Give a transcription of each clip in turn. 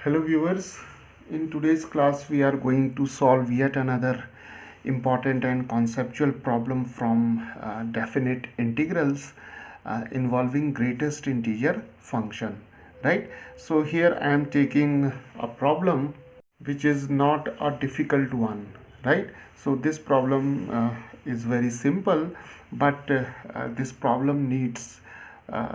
Hello viewers, in today's class we are going to solve yet another important and conceptual problem from definite integrals involving greatest integer function, right? So here I am taking a problem which is not a difficult one, right? So this problem is very simple, but this problem needs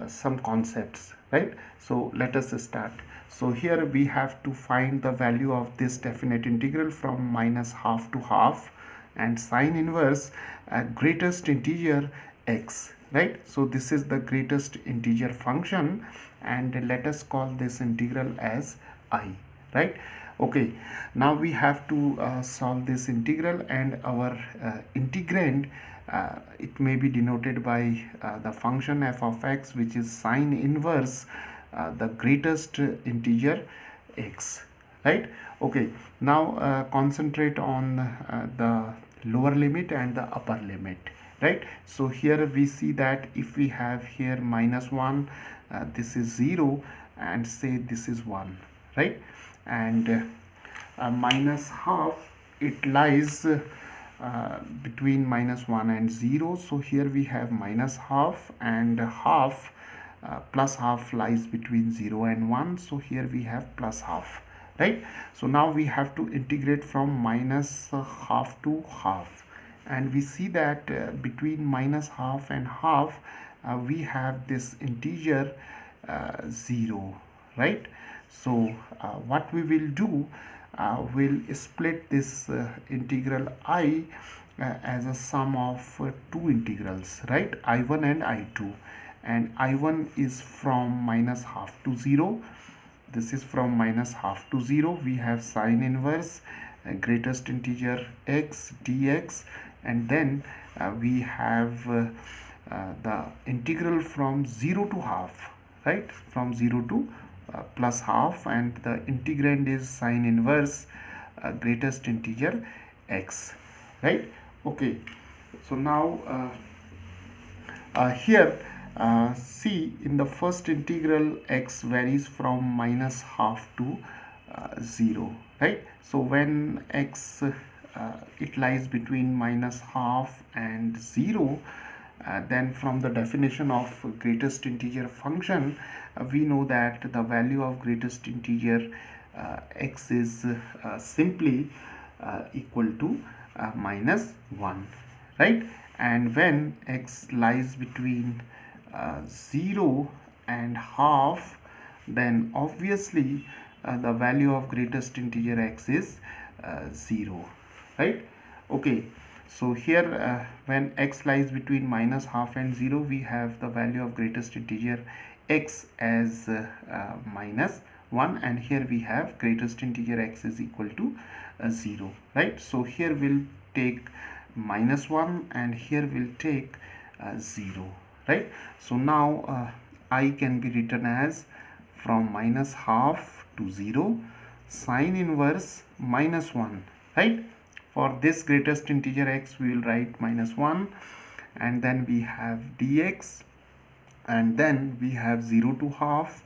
some concepts, right? So let us start. So here we have to find the value of this definite integral from minus half to half and sine inverse greatest integer x, right? So this is the greatest integer function, and let us call this integral as I, right? Okay, now we have to solve this integral, and our integrand, it may be denoted by the function f of x, which is sine inverse the greatest integer x, right? Okay, now concentrate on the lower limit and the upper limit, right? So here we see that if we have here minus 1, this is 0, and say this is 1, right? And minus half, it lies between minus 1 and 0. So here we have minus half, and half plus half lies between 0 and 1. So here we have plus half, right? So now we have to integrate from minus half to half, and we see that between minus half and half we have this integer 0, right? So what we will do, we'll split this integral I as a sum of two integrals, right? I1 and I2, and I1 is from minus half to 0. This is from minus half to 0. We have sine inverse greatest integer x dx, and then we have the integral from 0 to half, right? From 0 to plus half, and the integrand is sine inverse greatest integer x, right? Okay, so now here see, in the first integral x varies from minus half to 0, right? So when x it lies between minus half and 0, then from the definition of greatest integer function, we know that the value of greatest integer x is simply equal to minus 1, right? And when x lies between 0 and half, then obviously the value of greatest integer x is 0, right? Okay, so here when x lies between minus half and 0, we have the value of greatest integer x as minus 1, and here we have greatest integer x is equal to 0, right? So here we'll take minus 1, and here we'll take 0, right? So now I can be written as from minus half to 0 sine inverse minus 1, right? For this greatest integer x, we will write minus 1, and then we have dx, and then we have 0 to half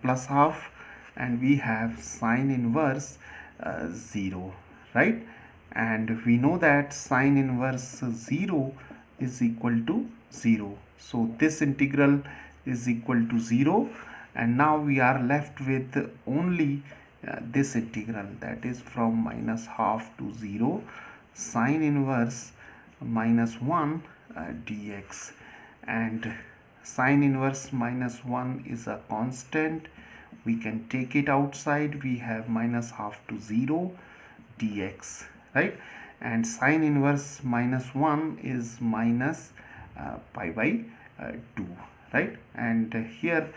plus half, and we have sine inverse 0, right? And we know that sine inverse 0 is equal to 0. So this integral is equal to 0, and now we are left with only this integral, that is from minus half to 0 sine inverse minus 1 dx, and sine inverse minus 1 is a constant. We can take it outside. We have minus half to 0 dx, right? And sine inverse minus 1 is minus pi by 2, right? And here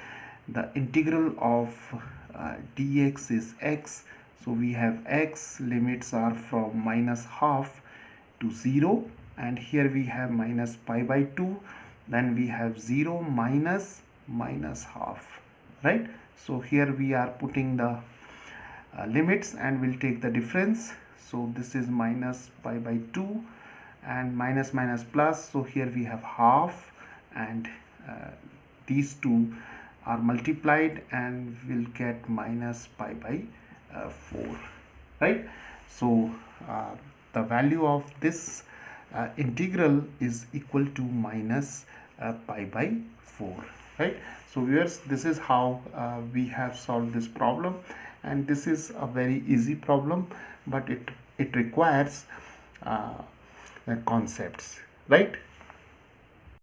the integral of dx is x, so we have x, limits are from minus half to 0, and here we have minus pi by 2, then we have 0 minus half, right? So here we are putting the limits, and we'll take the difference. So this is minus pi by 2, and minus minus plus, so here we have half, and these two are multiplied and we'll get minus pi by 4, right? So the value of this integral is equal to minus pi by 4, right? So viewers, this is how we have solved this problem, and this is a very easy problem, but it requires concepts, right?